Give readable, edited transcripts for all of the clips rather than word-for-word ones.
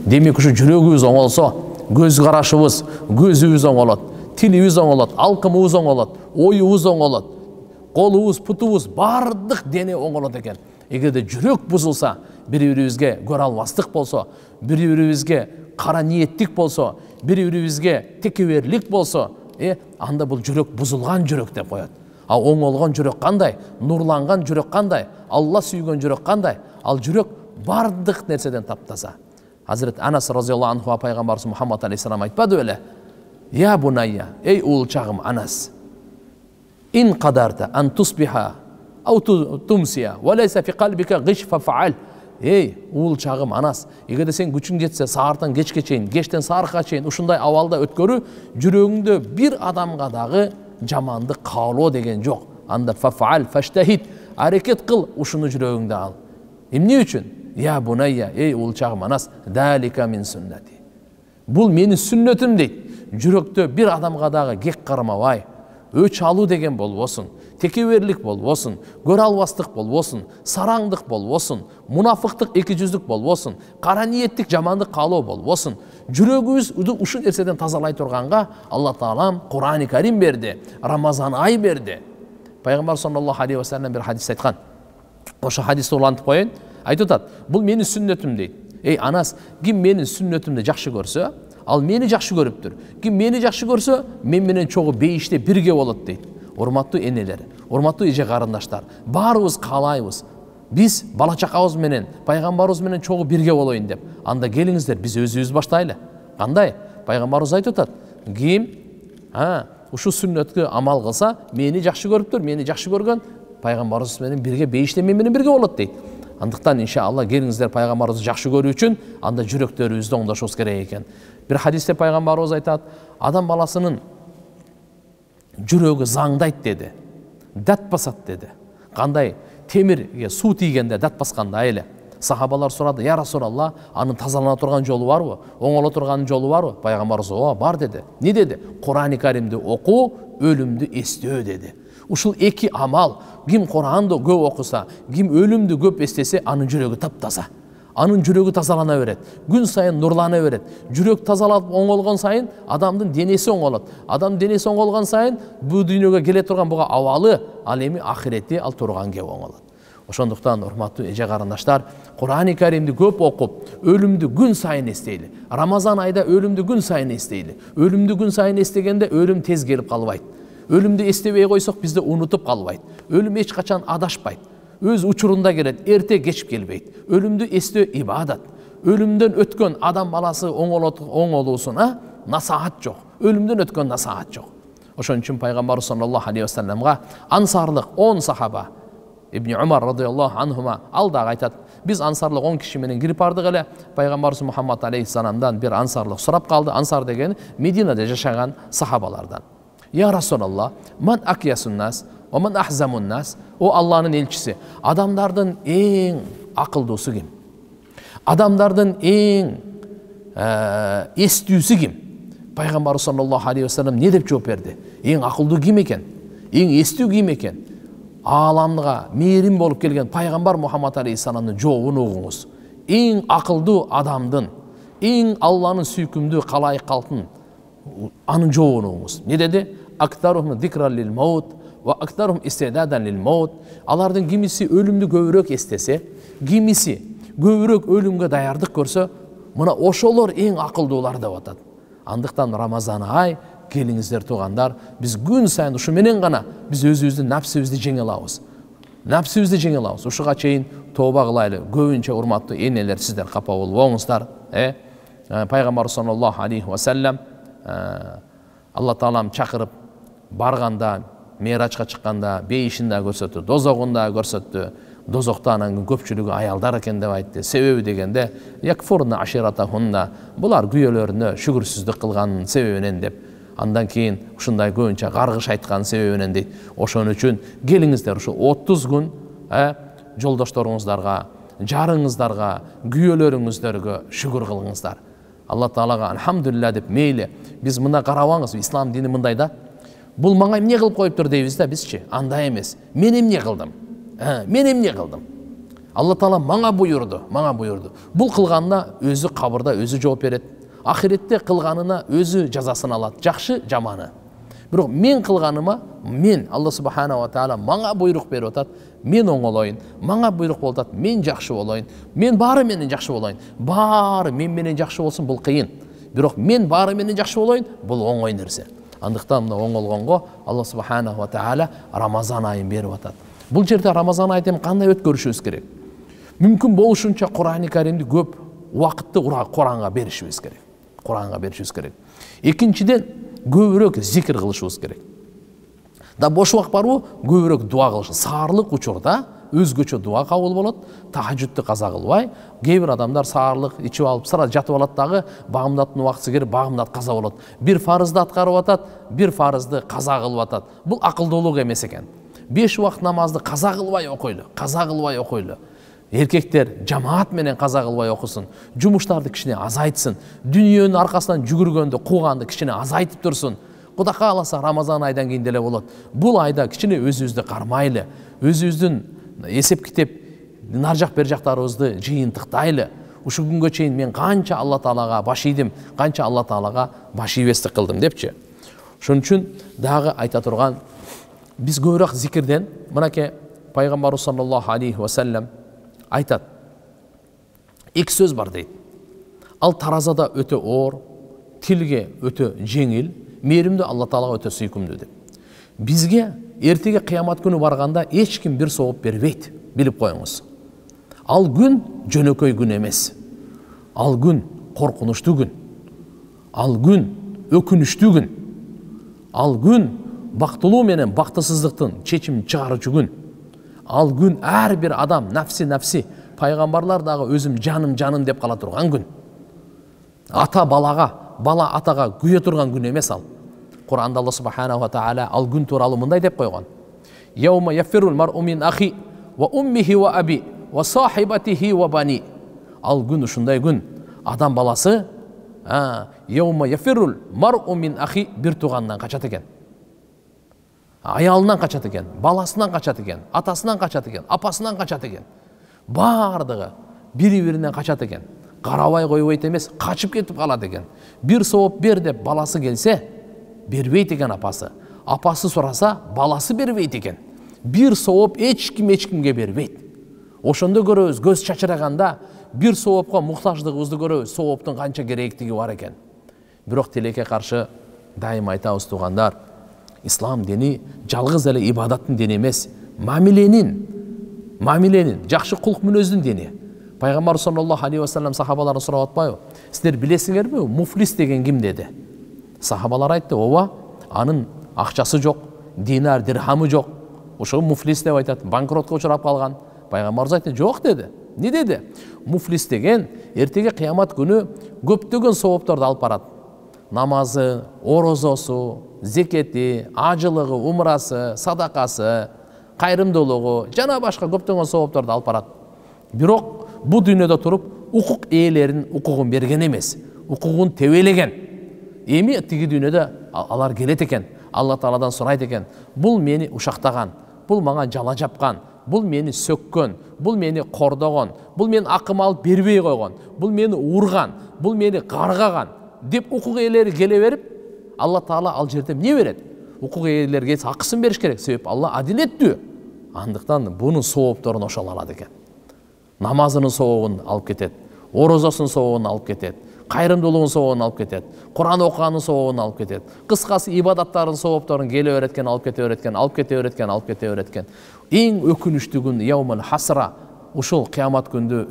Демек ушу жүрөгүбүз оңолсо, көз карашыбыз, көзүбүз оңолот, тилибиз оңолот, алкымыбыз оңолот, оюбуз оңолот, колубуз, путубуз, бардык дене оңолот экен. Эгерде жүрөк бузулса, бири-бирибизге көрө албастык болсо, бири-бирибизге кара ниеттик болсо, бири-бирибизге текеберлик болсо, анда бул жүрөк бузулган жүрөк деп коет. Ал оңолгон жүрөк кандай? Нурланган жүрөк кандай? Алла сүйгөн жүрөк кандай? Ал жүрөк бардык нерседен таптаса. Hazret Anas radıyallahu anhu Peygamberimiz Muhammed aleyhisselam aytпады беле? Ya bunayya, ey oğulçağım Anas. İn qadarta an tusbiha aw tumsiya ve laysa fi qalbika ghish fa'al. Ey oğulçağım Anas, эгерде сен күчүң жетсе, саартан кечке чейин, кечтен саарыкка чейин ушундай абалда өткөрү, жүрөгүңдө бир адамга дагы жаманды каалоо деген жок. Анда фа'ал, фаштахид, аракет кыл, ушуну жүрөгүңдө ал. Эмне үчүн? Ya bunayya, ey oğulçağım Anas, dalika min sünneti. Bul meni sünnetim deyt. Жүрөктө бир адамга дагы кек кармабай, өч алуу деген болбосун, текеберлик болбосун, көрө албастык болбосун, сараңдык болбосун, мунафыктык, эки жүздүк болбосун, кара ниеттик, жамандык каалоо болбосун. Жүрөгүбүздү ушул нерседен тазалай турганга Алла Таалам Кур'ан-ы Карим берди, Рамазан ай берди. Пайгамбар саллаллаху алейхи ва саллям бир хадис айткан. Ошо хадисти улантып коеюн. Айтып атат, бул менин сүннөтүм дейт. Ey Anas, ким менин сүннөтүмдү жакшы көрсө, ал мени жакшы көрүптүр. Ким мени жакшы көрсө, мен менен чогуу бейиште бирге болот дейт. Урматтуу энелер, урматтуу эже карындаштар, баарыбыз каалайбыз. Биз бала чакабыз менен, пайгамбарыбыз менен чогуу бирге болоюн деп. Анда келиңиздер, биз өзүбүз баштайлы. Кандай? Пайгамбарыбыз айтып атат, ким ушу сүннөткө амал кылса, мени жакшы көрүптүр, мени жакшы көргөн пайгамбарыбыз менен бирге бейиште мен менен бирге болот дейт. Андыктан иншалла келиңиздер пайгамбарыбызды жакшы көрүү үчүн анда жүрөктөрүбүздү оңдошубуз керек экен. Бир хадисте пайгамбарыбыз айтат, адам баласынын жүрөгү заңдайт деди. Дат басат деди. Кандай? Темирге суу тийгенде дат баскандай эле. Сахабалар сурады, "Я Расулалла, анын тазалана турган жолу барбы? Оңоло турган жолу барбы?" Пайгамбарыбыз, "Ооба, бар" деди. Не деди? Кур'ан-ы Каримди окуу, өлүмдү эстөө деди. Ушул эки амал, ким Куранды көп окуса, ким өлүмдү көп эстесе, анын жүрөгү таптаза. Анын жүрөгү тазалана берет. Күн сайын нурлана берет. Жүрөк тазалап оңолгон сайын адамдын денеси оңолот. Адам денеси оңолгон сайын бу дүйнөгө келе турган буга абалы, ал эми ахирети ал турган кеп оңолот. Ошондуктан урматтуу эже карындаштар, Кур'ан-ы Каримди көп окуп, өлүмдү күн сайын эстейли. Рамазан айда өлүмдү күн сайын эстейли. Өлүмдү күн сайын эстегенде өлүм тез келип калбайт. Өлүмдү эстебей койсок, бизди унутуп калбайт. Өлүм эч качан адашпайт. Өз учурунда келет, эрте кеч келбейт. Өлүмдү эстөө ибадат. Өлүмдөн өткөн адам баласы оңолуусуна насаат жок. Өлүмдөн өткөн насаат жок. Ошон үчүн пайгамбар саллаллаху алейхи ва салламга ансарлык 10 сахаба, Ибн Умар радıyallahu anhuma ал дагы айтат, биз ансарлык 10 киши менен кирип бардык эле. Пайгамбарыбыз Мухаммад алейхиссаламдан бир ансарлык сурап калды. Ансар деген Мединада жашаган сахабалардан. Ya Resulallah, man akyasun nas, ve man ahzamun nas. O Allah'ın elçisi. Adamlardan en akıllısı kim? Adamlardan en estüsü kim? Peygamber sallallahu aleyhi ve sellem ne dep cevap verdi? En akıllı kim eken? En estü kim eken? Alamlığa meyrim bolup kelgen Peygamber Muhammed aleyhisselam'ın cevabını oğunuz. En akıllı adamdın, en Allah'ın süykümdüğü kalayık kalkın anın cevabını oğunuz. Ne dedi? Aktaruhum zikran lil maut ve aktaruhum istidadan lil maut. Alardan kimisi ölümdü gövrök estese, kimisi gövrök ölümge dayardık görse, mına oşolor en akıldılar da vatat. Andıktan Ramazan ay, kelingizler tuğandar, biz gün sayın şu menen gana, biz özümüzді nafsımızды жеңе алабыз. Nafsımızды жеңе алабыз. Ушуга чейин тооба кылайлы. Көбүнчө урматтуу энелер, сиздер капа болбоңуздар. Пайгамбар саллаллаху алейхи ва саллям Алла Таалам чакырып барганда, Мейрачка чыкканда, бейишинде көрсөттү, дозогунда көрсөттү. Дозокта анын көпчүлүгү аялдар экен деп айтты. Себеби дегенде, якфурна аширатахунна, булар күйөлөрүнө шүгүрсүздүк кылганын себебинен деп. Андан кийин ушундай көбүнчө каргыш айткан себебинен дейт. Ошон үчүн келиңиздер ушу 30 күн жолдошторуңуздарга, жарыңыздарга, күйөлөрүңүздөргө шүгүр кылыңыздар. Алла Таалага алхамдулилля деп мейли. Биз мына карабаңыз, ислам дини мындай да. Бул мага эмне кылып коюптур дейбиз да бизчи. Андай эмес. Мен эмне кылдым? Мен эмне кылдым? Алла Таала маңа буйырды. Бұл қылғанына өзі қабырда өзі жооп берет. Ахиретте қылғанына өзі жазасын алат. Жакшы, жаманы. Бирок мен қылғаныма, мен Алла Субхана ва Таала маңа буйрук берип атат. Мен оңолойын. Маңа буйрук болуп атат. Мен жакшы болойын. Мен баары менен жакшы болойын. Баары мен менен жакшы болсун, бул кыйын. Бирок мен баары менен жакшы болойын, бул оңой нерсе. Андыктан мына оңолгонго Алла Субхана ва Таала Рамазан айын берип атат. Бул жерде Рамазан айын кандай өткөрүшүбүз керек? Мүмкүн болушунча Кур'ан-ы Каримди көп убакытты Куранга беришибиз керек. Экинчиден, көбүрөөк зикир кылышыбыз керек. Да бош убак барбы? Көбүрөөк дуа кылыш. Саарлык учурда өзгөчө дуа кабыл болот. Тахажжудду каза кылбай, кээ бир адамдар саарлык ичип алып, сразу жатып алат дагы, багымдаттын убактысы келип, багымдат каза болот. Бир фарызды аткарып атат, бир фарызды каза кылып атат. Бул акылдуулук эмес экен. 5 убакыт намазды каза кылбай окуйлу. Эркектер жамаат менен каза кылбай окусун, жумуштарды кичине азайтсын, дүйнөнүн аркасынан жүгүргөндө кууганды кичине азайтып турсун. Кудай кааласа Рамазан айдан кийин деле болот. Бул айда кичине өзүбүздү кармайлы, өзүбүздүн эсеп китеп нар жак бер жактарыбызды жыйынтыктайлы. Ушул күнгө чейин мен канча Алла Таалага баш ийдим, канча Алла Таалага баш ийбестик кылдым депчи. Ошон үчүн дагы айта турган, биз көбүрөөк зикирден, мынакей пайгамбарыбыз саллаллаху алейхи ва саллям айтат. Эки сөз бар дейт. Ал таразада өтө оор, тилге өтө жеңил, мээримдүү, Алла Таалага өтө сүйкүмдүү деп. Бизге эртеге кыямат күнү барганда эч ким бир сооп бербейт, билип коюңуз. Ал күн жөнөкөй күн эмес. Ал күн коркунучтуу күн. Ал күн өкүнүчтүү күн. Ал күн бактылуу менен бактысыздыктын чечим чыгарчу күн. Ал күн ар бир адам нафси, пайгамбарлар дагы өзүм жаным деп кала турган күн. Ата балага, бала атага күйө турган күн эмес ал. Кур'анда Алла Субхана ва Таала ал күн тууралуу мындай деп койгон. Яума яфирул мар'у мин ахи ва уммихи ва аби ва сахибатихи ва бани. Ал күн ушундай күн. Адам баласы яума яфирул мар'у мин ахи, бир тууганынан качат экен. Аялынан качат экен, баласынан качат экен, атасынан качат экен, апасынан качат экен. Бардыгы бири-биринен качат экен. Карабай койбойт эмес, качып кетип калат экен. Бир сооп бер деп баласы келсе, бербейт экен апасы. Апасы сураса, баласы бербейт экен. Бир сооп эч кимге бербейт. Ошондо көрөбүз, көз чачыраганда бир соопко муктаждыгыбызды көрөбүз, сооптун канча керектиги бар экен. Бирок тилекке каршы дайым айтабыз туугандар, Ислам дини жалгыз эле ибадаттын дини эмес, мамиленин, жакшы кулк мүнөздүн дини. Пайгамбар саллаллаху алейхи ва саллям сахабаларын сурап атпайбы? Сиздер билесиңерби, муфлис деген ким деди? Сахабалар айтты, ооба, анын акчасы жок, динар, дирхамы жок. Ошо муфлис деп айтат, банкротко учурап калган. Пайгамбарыбыз айтты, жок деди. Не деди? Муфлис деген эртеге кыямат күнү көптөгөн соопторду алып барат. Намазы, орозосу, зекети, ажылыгы, умрасы, садакасы, кайрымдуулугу, жана башка көптөгөн соопторду алып барат. Бирок бу дүйнөдө туруп укук ээлеринин укугун берген эмес, укугун тебелеген. Эми тиги дүйнөдө алар келет экен, Алла Тааладан сурайт экен, бул мени ушактаган, бул мага жала жапкан, бул мени сөккөн, бул мени кордогон, бул мени акым алып бербей койгон, бул мени урган, бул мени каргаган деп укук ээлери келе берип, Алла Таала ал жерде эмне берет? Укук ээлери келсе акысын бериш керек, себеп Алла адилеттүү. Андыктан бунун соопторун ошол алат экен. Намазынын сообун алып кетет, орозосунун сообун алып кетет, кайрымдуулугунун сообун алып кетет, Кур'ан окуганын сообун алып кетет, кыскасы ибадаттардын соопторун келе береткен, алып кете береткен. Эң өкүнүчтүү күн яумул хасра, ушул кыямат күндө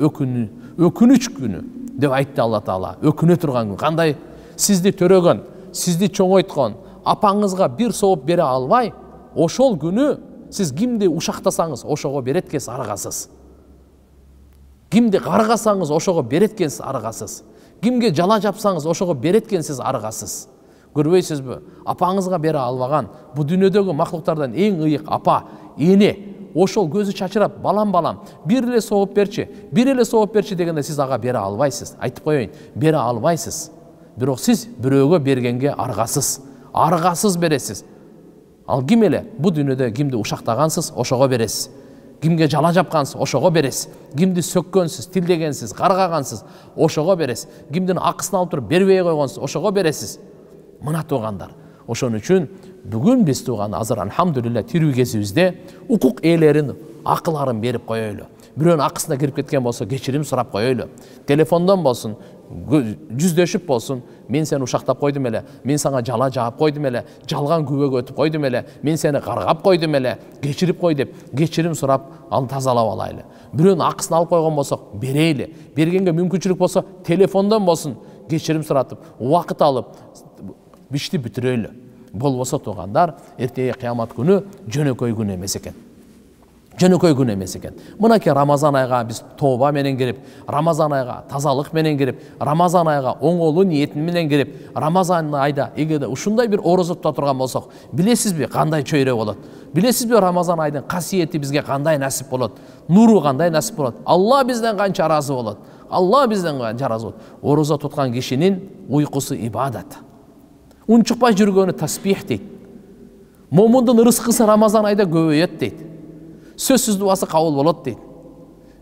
өкүнүч күнү деп айтты Алла Таала. Өкүнө турган күн. Кандай? Сизди төрөгөн, сизди чоңойткон апаңызга бир сооп бере албай, ошол күнү сиз кимди ушактасаңыз, ошого береткенсиз, аргасыз. Кимди каргасаңыз, ошого береткенсиз, аргасыз. Кимге жала жапсаңыз, ошого береткенсиз, аргасыз. Көрбөйсүзбү? Апаңызга бере албаган, бу дүйнөдөгү махлуктардан эң ыйык апа, эне, ошол көзү чачырап, балам, бир эле сооп берчи дегенде сиз ага бере албайсыз. Айтып коеюн, бере албайсыз. Бирок сиз бирөөгө бергенге аргасыз бересиз. Ал ким эле? Бу дүйнөдө кимди ушактагансыз, ошого бересиз. кимге жала жапкансыз, ошого бересиз. Кимди сөккөнсүз, тилдегенсиз, каргагансыз, ошого бересиз. Кимдин акысын алып туруп бербей койгонсуз, ошого бересиз. Мына туугандар, ошон үчүн бүгүн биз тууган азыр алхамдулилля тирүү кезибизде укук ээлерин акыларын берип коелу. Бирөөнүн акысына кирип кеткен болсо кечирим сурап коелу. Телефондон болсун, жүздөшүп болсун, мен сени ушактап койдум эле, мен сага жала жаап койдум эле, жалган күбөгө өтүп койдум эле, мен сени каргап койдум эле, кечирип кой деп кечирим сурап, аны тазалап алайлы. Бирөөнүн акысын алып койгон болсок, берейли. Бергенге мүмкүнчүлүк болсо, телефондон болсун, кечирим суратып, убакыт алып, бишти бүтүрөйлү. Болбосо туугандар, эртеги кыямат күнү жөнөкөй күн эмес экен. Жөнөкөй күн эмес экен. Мынакей Рамазан айга биз тооба менен кирип, Рамазан айга тазалык менен кирип, Рамазан айга оңолуу ниет менен кирип, Рамазан айда эгерде ушундай бир орозо тута турган болсок, билесизби кандай чөйрө болот? Билесизби Рамазан айдын касиети бизге кандай насип болот? Нуру кандай насип болот? Алла бизден канча ыраазы болот? Алла бизден канча ыраазы болот? Орозо туткан кишинин уйкусу ибадат. Унчукпай жүргөнү тасбих дейт. Момундун ырыскысы Рамазан айда көбөйөт дейт. Сөзсүз дуасы кабыл болот дейт.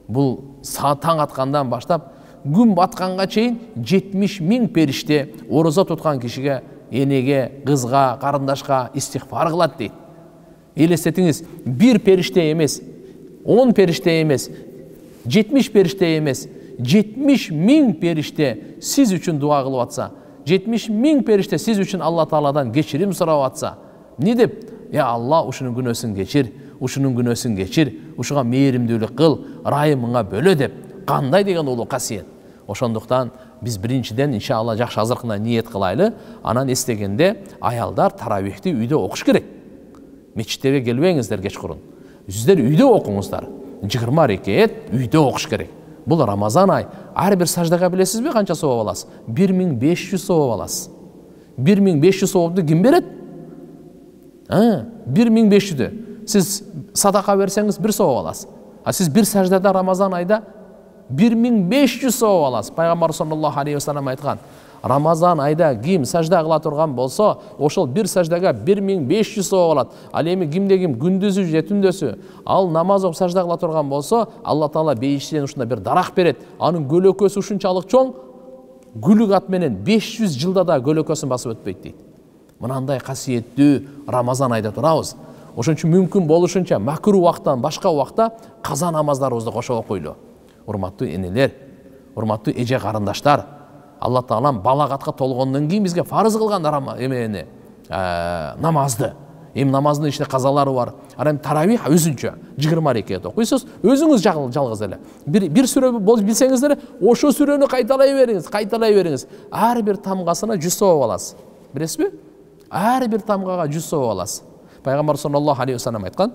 Бул таң аткандан баштап күн батканга чейин 70 000 периште орозо туткан кишиге, энеге, кызга, карындашка истигфар кылат дейт. Элестетиңиз, бир периште эмес, 10 периште эмес, 70 периште эмес, 70 000 периште сиз үчүн дуа кылып атса, 70 000 периште сиз үчүн Алла Тааладан кечирим сурап атса, не деп? Я Алла, ушунун күнөөсүн кечир, ушунун күнөөсүн кечир, ушуга мээримдүүлүк кыл, ырайымыңа бөлө деп. Кандай деген улуу касиет. Ошондуктан биз биринчиден иншалла жакшы азыркына ниет кылайлы, анан эстегенде аялдар таравихти үйдө окуш керек. Мечиттерге келбеңиздер кечкурун. Сиздер үйдө окуңуздар. 20 рекет үйдө окуш керек. Бул Рамазан ай. Ар бир саждага билесизби канча сооп аласыз? 1500 сооп аласыз. 1500 соопту ким берет? 1500-дү. Сиз садака берсеңиз бир сооп аласыз. А сиз бир саждада Рамазан айда 1500 сооп аласыз. Пайгамбар саллаллаху алейхи вассалам айткан, Рамазан айда ким сажда кыла турган болсо, ошол бир саждага 1500 сооп алат. Ал эми кимде ким күндүзү же түндөсү ал намаз окуп сажда кыла турган болсо, Алла Таала бейиштен ушундай бир дарак берет. Анын көлөкөсү ушунчалык чоң, күлүк ат менен 500 жылда да көлөкөсүн басып өтпөйт дейт. Мынандай касиеттүү Рамазан айда турабыз. Ошон үчүн мүмкүн болушунча макру убакыттан башка убакта каза намаздарыбызды кошо окуйлу. Урматтуу энелер, урматтуу эже карындаштар, Алла Таалам балагатка толгондон кийин бизге фарыз кылган намазды. Эми намаздын ичинде казалары бар. Анан таравих өзүнчө 20 рекет окуйсуз, өзүңүз жалгыз эле. Бир сүрө билсеңиздер, ошо сүрөнү кайталай бериңиз. Ар бир тамгасына 100 сооп аласыз. Билесизби? Ар бир тамгага 100 сооп аласыз. Пайгамбар саллаллаху алейхи вассалам айткан,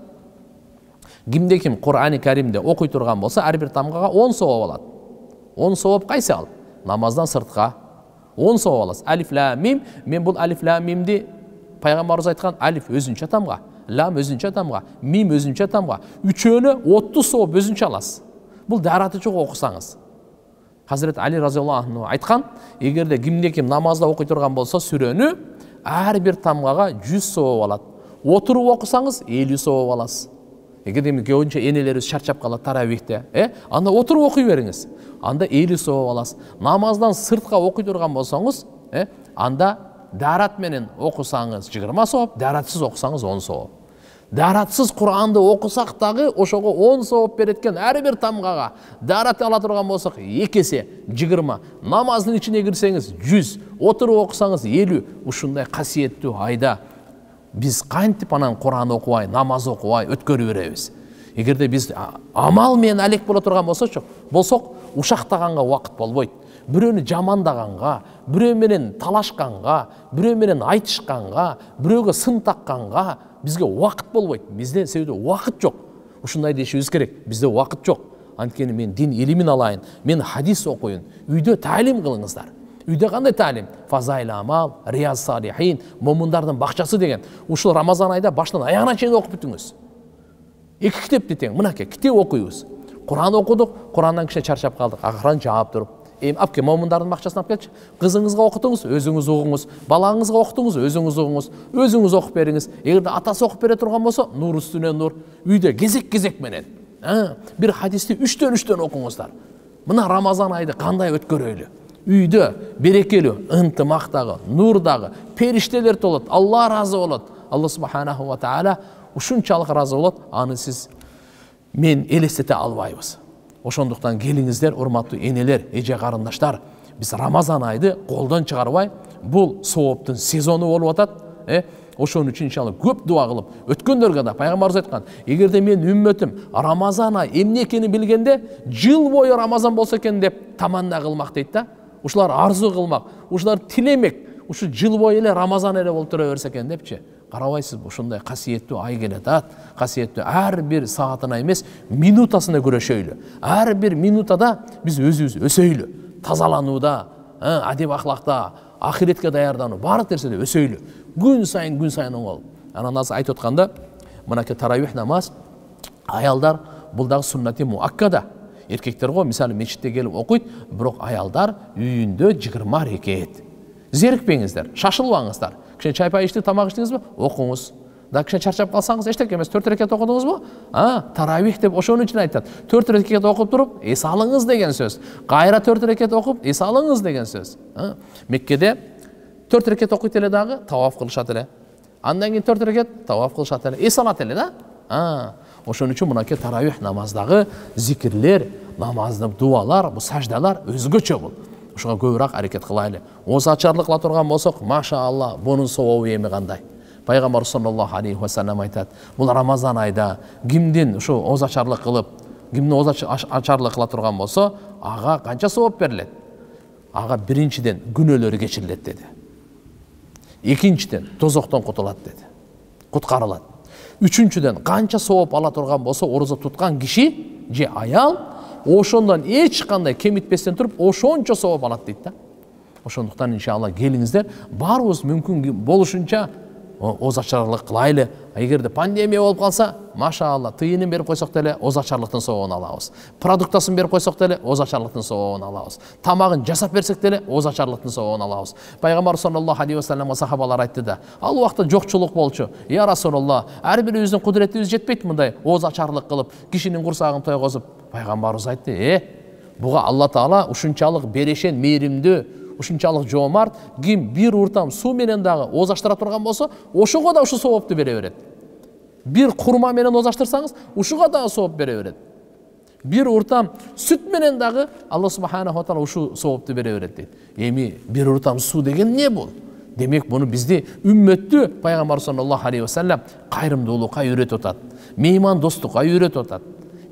кимде ким Кур'ани Каримде окуй турган болсо, ар бир тамгага 10 сооп алат. 10 сооп кайсы ал? Намаздан сыртка 10 сооп аласыз. Алиф лам мим, мен бул алиф лам мимди пайгамбарыбыз айткан, алиф өзүнчө тамга, лам өзүнчө тамга, мим өзүнчө тамга, үчөөнү 30 сооп өзүнчө аласыз. Бул дараты жок окусаңыз. Хазрет Али разияллаху анху айткан, эгерде кимде ким намазда окуй турган болсо, сүрөнү ар бир тамгага 100 сооп алат. Отуруп окусаңыз 50 сооп аласыз. Эгерде көбүнчө энелерибиз чарчап калат таравихте, анда отуруп окуй бериңиз. Анда 50 сооп аласыз. Намаздан сыртка окуй турган болсоңуз, анда дарат менен окусаңыз 20 сооп, даратсыз окусаңыз 10 сооп. Даратсыз Куранды окусак дагы ошого 10 сооп береткен ар бир тамгага. Дарат ала турган болсок 2 эсе 20. Намаздын ичине кирсеңиз 100, отуруп окусаңыз 50. Ушундай касиеттүү айда биз кантип анан Куран окубай, намаз окубай өткөрүп беребиз? Эгерде биз амал менен алек боло турган болсок, ушактаганга убакыт болбойт. Бирөөнү жамандаганга, бирөө менен талашканга, бирөө менен айтышканга, бирөөгө сын такканга бизге убакыт болбойт. Бизде себеби убакыт жок. Ушундай дешибиз керек. Бизде убакыт жок. Анткени мен дин илимин алайын, мен хадис окуйун. Үйдө таалим кылыңыздар. Үйдө кандай таалим? Фазаил амал, Рияз салихин, момундардын бакчасы деген. Ушул Рамазан айда баштан аягына чейин окуп бүтүңүз. 2 китепти тең, мынакей китеп окуйбуз. Куран окудук, Курандан кичине чарчап калдык. Акырын жаап туруп, апке момундардын бакчасына алып келчи. Кызыңызга окутуңуз, өзүңүз угуңуз. Балаңызга окутуңуз, өзүңүз угуңуз. Өзүңүз окуп бериңиз. Эгерде атасы окуп бере турган болсо, нур үстүнө нур. Үйдө кезек менен. Bir hadисти 3-3 окуңуздар. Мына Рамазан айды кандай өткөрөйлү? Үйдө берекелүү, ынтымактагы, нурдагы периштелер толот. Алла разы болот. Алла субханаху ва таала ушунчалык разы болот. Аны сиз мен элестете албайбыз. Ошондуктан келиңиздер, урматтуу энелер, эже карындаштар, биз Рамазан айды колдон чыгарбай, бул сооптун сезону болуп атат. Ошон үчүн иншалла көп дуа кылып, өткөндөргө да пайгамбарыбыз айткан, эгерде мен үммөтүм Рамазан ай эмне экенин билгенде, жыл бою Рамазан болсо экен деп таманна кылмак дейт да. Ушулар арзу кылмак, ушулар тилемек, ушу жыл бою эле Рамазан эле болуп тура берсе экен депчи. Карабайсызбы, ушундай касиеттүү ай келет, касиеттүү ар бир саатына эмес, минутасына күрөшөйлү. Ар бир минутада биз өзүбүз өсөйлү. Тазаланууда, адеп ахлакта, ахиретке даярдануу, баардык нерседе өсөйлү. Күн сайын оңол. Анан азыр айтып атканда, мынакей таравих намаз, аялдар бул дагы суннати муаккада. Эркектер го мисалы мечитте келип окуйт, бирок аялдар үйүндө 20 рекет. Зерикпеңиздер, шашылбаңыздар. Кичине чай пай ичти, тамак ичтиңизби? Окуңуз. Да кичине чарчап калсаңыз, эчтеке эмес, 4 рекет окудуңузбу? Таравих деп ошонун үчүн айтат. 4 рекет окуп туруп, эс алыңыз деген сөз. Кайра 4 рекет окуп, эс алыңыз деген сөз. Меккеде 4 рекет окуйт эле дагы, таваф кылышат эле. Андан кийин 4 рекет таваф кылышат эле. Эс алат эле да? Ошон үчүн мынакей таравих намаздагы зикирлер, намаздын дуалар, бу саждалар өзгөчө бул. Ошого көбүрөөк аракет кылайлы. Оз ачарлык кыла турган болсок, машаалла, бунун сообу эми кандай? Пайгамбар саллаллаху алейхи ва саллям айтат, бул Рамазан айда кимдин ушу оз ачарлык кылып, кимдин оз ачарлык кыла турган болсо, ага канча сооп берилет? Ага биринчиден күнөөлөрү кечирилет деди. Экинчиден тозоктон кутулат деди. Куткарылат. Үчүнчүдөн канча сооп ала турган болсо, орозо туткан киши же аял ошондон эч кандай кемитпестен туруп, ошончо сооп алат дейт да. Ошондуктан иншалла келиңиздер, баарыбыз мүмкүн болушунча оз ачарлык кылайлы. Эгерде пандемия болуп калса, машаалла, тыйынын берип койсок деле оз ачарлыктын сообун алабыз. Продуктасын берип койсок деле оз ачарлыктын сообун алабыз. Тамагын жасап берсек деле оз ачарлыктын сообун алабыз. Пайгамбар саллаллаху алейхи ва саллямга сахабалар айтты да, ал убакта жокчулук болчу. Я Расулулла, ар бирибиздин кудуретибиз жетпейт мындай оз ачарлык кылып, кишинин курсагын тойгозуп. Пайгамбарыбыз айтты, буга Алла Таала ушунчалык берешен, мээримдүү, ушунчалык жоомарт, ким бир уртам суу менен дагы озаштыра турган болсо, ошого да ушу соопту бере берет. Бир курма менен озаштырсаңыз, ушуга дагы сооп бере берет. Бир уртам сүт менен дагы Алла субханаху ва таала ушу соопту бере берет дейт. Эми бир уртам суу деген не бул? Демек буну бизди үммөттү Пайгамбар саллаллаху алейхи ва саллям кайрымдуулукка үйрөтүп атат. Мейман достукка үйрөтүп атат.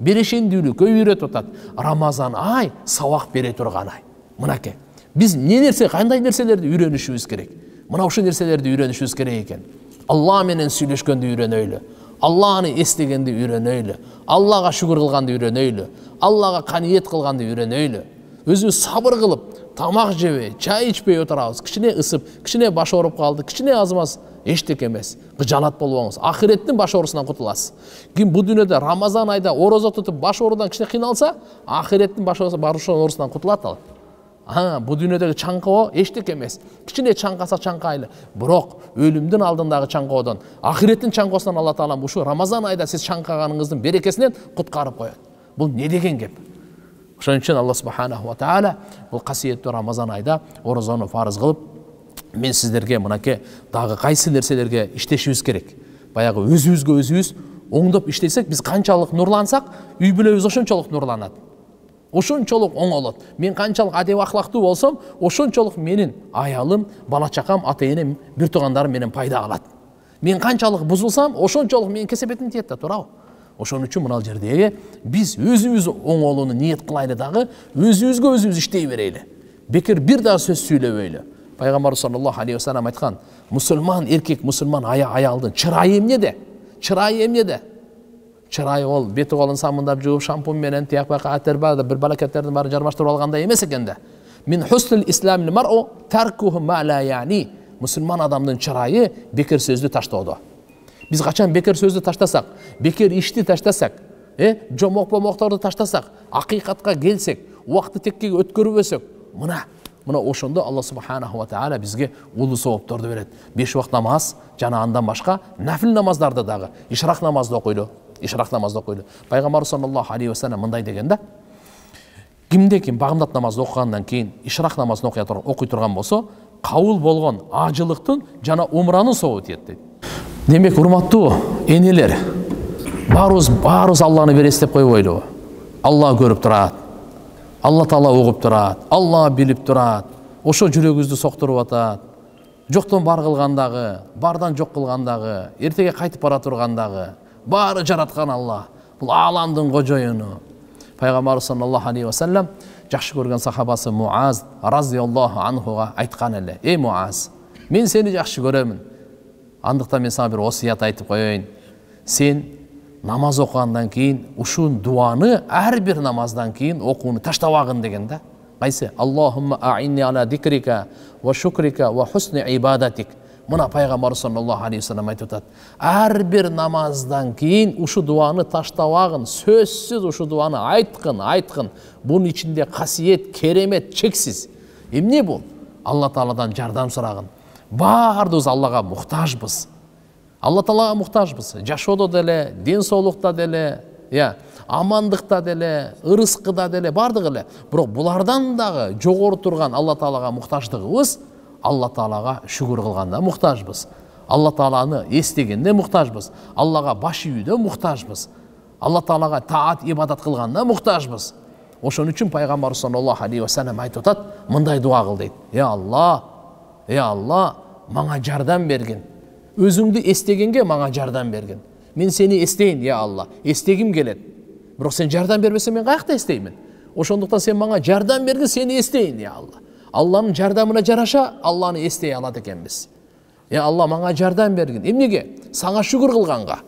Берешендүүлүккө үйрөтүп атат. Рамазан ай сабак бере турган ай. Мынакей. Биз не нерсе, кандай нерселерди үйрөнүшүбүз керек? Мына ушул нерселерди үйрөнүшүбүз керек экен. Алла менен сүйлөшкөндү үйрөнөйлү. Алланы эстегенди үйрөнөйлү. Аллага шүгүр кылганды үйрөнөйлү. Аллага каниет кылганды үйрөнөйлү. Өзүбүз сабыр кылып, тамак жебей, чай ичпей отурабыз. Кичине ысып, кичине баш ооруп калды, кичине азмаз, эчтеке эмес. Кыжалат болбоңуз. Ахиреттин баш оорусунан кутуласыз. Ким бу дүйнөдө Рамазан айда орозо тутуп баш оорудан кичине кыйналса, ахиреттин баш оорусунан кутулат ал. Бу дүйнөдөгү чаңкоо эчтеке эмес. Кичине чаңкаса чаңкайлы. Бирок өлүмдүн алдындагы чаңкоодон, ахиреттин чаңкоосунан Алла Таала ушу Рамазан айда сиз чаңкаганыңыздын берекесинен куткарып коет. Бул не деген кеп? Ошон үчүн Алла субханаху ва таала бул касиеттүү Рамазан айда орозону фарыз кылып, мен сиздерге мынакей дагы кайсы нерселерге иштешибиз керек. Баягы өзүбүз оңдоп иштесек, биз канчалык нурлансак, үй бүлөбүз ошончолук нурланат. Ошончолук оңолот. Мен канчалык адеп ахлактуу болсом, ошончолук менин аялым, бала чакам, ата-энем, бир туугандарым менен пайда алат. Мен канчалык бузулсам, ошончолук менин кесепетим тиет да, туурабы? Ошон үчүн мына жердеги биз өзүбүз оңолууну ниет кылайлы дагы, өзүбүз иштей берели. Бекер бир дагы сөз сүйлөбөйлү. Пайгамбар саллаллаху алейхи ва саллям айткан, мусулман эркек, мусулман аялдын чырайы эмнеде? Чырайы эмнеде? Чырайы ол бети колун самындап жууп, шампунь менен тияк бака атер бар, бир балакеттердин баары жармаштырып алгандай эмес экен да. Мин хуснул исламил мар'у таркуху ма ла яни. Мусулман адамдын чырайы бекер сөздү таштоодо. Биз качан бекер сөздү таштасак, бекер ишти таштасак, жомок момокторду таштасак, акыйкатка келсек, убакытты текке өткөрбөсөк, мына ошондо Алла субханаху ва таала бизге улуу соопторду берет. 5 убакыт намаз жана андан башка нафил намаздарды дагы, ишрак намазды окуйлу. ишрақ намазды оқиды. Пайғамбар саллаллаху алейхи вассалам мындай деген да: кимде ким бағымдат намазды оқығандан кейін ишрақ намазын оқи тұрған болса, қабыл болған ажылықтың жана умраны соғып етеді дейді. Демек, урматтуу энелер, барыбыз Алланы бересиз деп койбойлу. Алла көрүп турат. Алла Таала угуп турат. Алла билип турат. Ошо жүрөгүбүздү соктуруп атат. Жоктон бар кылгандагы, бардан жок кылгандагы, эртеге кайтып бара тургандагы баары жараткан Алла. Бул ааламдын кожоюну. Пайгамбар саллаллаху алейхи ва саллям жакшы көргөн сахабасы Муаз разияллаху анхуга айткан эле: "Эй Муаз, мен сени жакшы көрөмүн. Андыктан мен сага бир осуят айтып коеюн. Сен намаз окугандан кийин ушул дуаны ар бир намаздан кийин окууну таштабагын" деген да. Кайсы? Аллахумма а'инни ала дикрика ва шукрика ва хусни ибадатик. Мына Пайгамбар саллаллаху алейхи ва саллям айтып атат: ар бир намаздан кийин ушул дуаны таштабагын, сөзсүз ушул дуаны айткын. Бунун ичинде касиет, керемет чексиз. Эмне бул? Алла Тааладан жардам сурагын. Бардыбыз Аллага муктажбыз. Алла Таалага муктажбыз. Жашоодо деле, ден соолукта деле, амандыкта деле, ырыскыда деле, бардыгы эле. Бирок булардан дагы жогору турган Алла Таалага муктаждыгыбыз Алла Таалага шүгүр кылганда муктажбыз. Алла Тааланы эстегенде муктажбыз. Аллага баш ийүүдө муктажбыз. Алла Таалага таат ибадат кылганда муктажбыз. Ошон үчүн Пайгамбар саллаллаху алейхи ва саллям айтып атат, мындай дуа кыл дейт: Алла, мага жардам бергин. Өзүңдү эстегенге мага жардам бергин. Мен сени эстейин, Алла. Эстегим келет. Бирок сен жардам бербесең мен каякта эстеймин? Ошондуктан сен мага жардам бергин, сени эстейин, Алла. Алланын жардамына жараша Алланы эстей алат экенбиз. Алла, мага жардам бергин. Эмнеге? Сага шүгүр кылганга.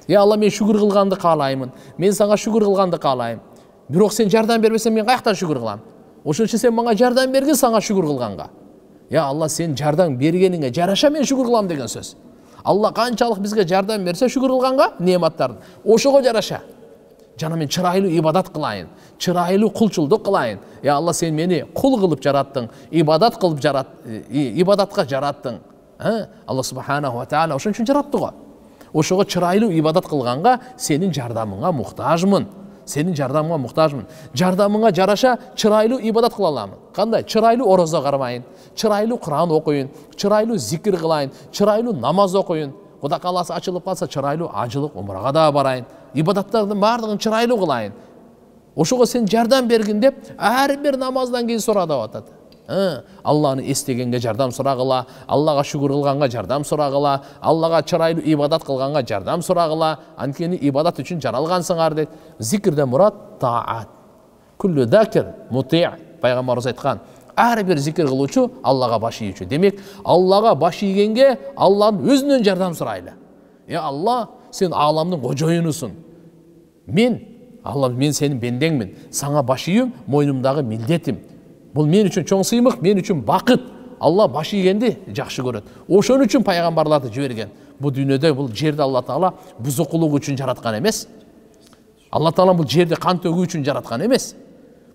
Алла, мен шүгүр кылганды каалаймын. Мен сага шүгүр кылганды каалайм. Бирок сен жардам бербесең мен каяктан шүгүр кылам? Ошон үчүн сен мага жардам бергин, сага шүгүр кылганга. Алла, сен жардам бергениңе жараша мен шүгүр кылам деген сөз. Алла канчалык бизге жардам берсе шүгүр кылганга, неаматтардын ошого жараша. Жана мен чырайлуу ибадат кылайын, чырайлуу кулчулдук кылайын. Алла, сен мени кул кылып жараттың, ибадат кылып ибадатка жараттың. Алла субханаху ва таала ошон үчүн жаратты го. Ошого чырайлуу ибадат кылганга сенин жардамыңа муктажмын. Сенин жардамыңа муктажмын. Жардамыңа жараша чырайлуу ибадат кыла аламын. Кандай? Чырайлуу орозо кармайын, чырайлуу Куран окуйун, чырайлуу зикир кылайын, чырайлуу намаз окуйун. Кудай кааласа ачылып калса чырайлуу ажылык умрага да барайын. Ибадаттардын баардыгын чырайлуу кылайын. Ошого сен жардам бергин деп ар бир намаздан кийин сурады деп атат. Алланы эстегенге жардам сурагыла, Аллага шүгүр кылганга жардам сурагыла, Аллага чырайлуу ибадат кылганга жардам сурагыла. Анткени ибадат үчүн жаралгансыңар дейт. Зикирден мурат таат. Куллу закир мути'. Пайгамбарыбыз айткан: ар бир зикир кылуучу Аллага баш ийүүчү. Демек, Аллага баш ийгенге Алланын өзүнөн жардам сурайлы. Алла, сен ааламдын кожоюнусуң. Алла, мен сенин бендеңмин. Сага баш ийүүм мойнумдагы милдетим. Бул мен үчүн чоң сыймык, мен үчүн бакыт. Алла баш ийгенди жакшы көрөт. Ошон үчүн пайгамбарларды жиберген. Бул дүйнөдө, бул жерде Алла Таала бузукулук үчүн жараткан эмес. Алла Таала бул жерде кан төгүү үчүн жараткан эмес.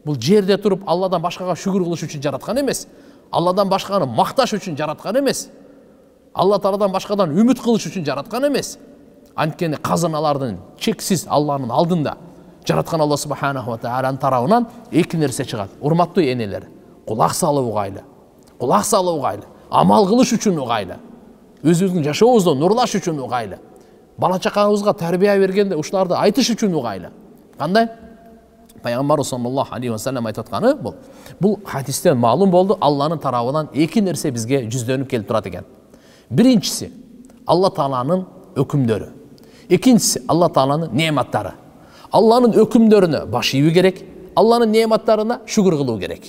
Бул жерде туруп Алладан башкага шүгүр кылыш үчүн жараткан эмес. Алладан башканы макташ үчүн жараткан эмес. Алла Тааладан башкадан үмүт кылыш үчүн жараткан эмес. Анткени казыналардын чексиз Алланын алдында жараткан Алла субханаху ва тааlanын тарабынан эки нерсе чыгат. Урматтуу энелер, кулак салып угайлы. Кулак салып угайлы. Амал кылыш үчүн угайлы. Өзүбүздүн жашообузду нурлаш үчүн угайлы. Бала чакабызга тарбия бергенде ушуларды айтыш үчүн угайлы. Кандай? Пайгамбар саллаллаху алейхи ва саллям айтып атканы бул хадистен маалым болду. Алланын тарабынан эки нерсе бизге жүздөнүп келип турат экен. Биринчиси Алла Тааланын өкүмдөрү. Экинчиси Алла Тааланын неаматтары. Алланын өкүмдөрүнө баш ийүү керек, Алланын неаматтарына шүгүр кылуу керек.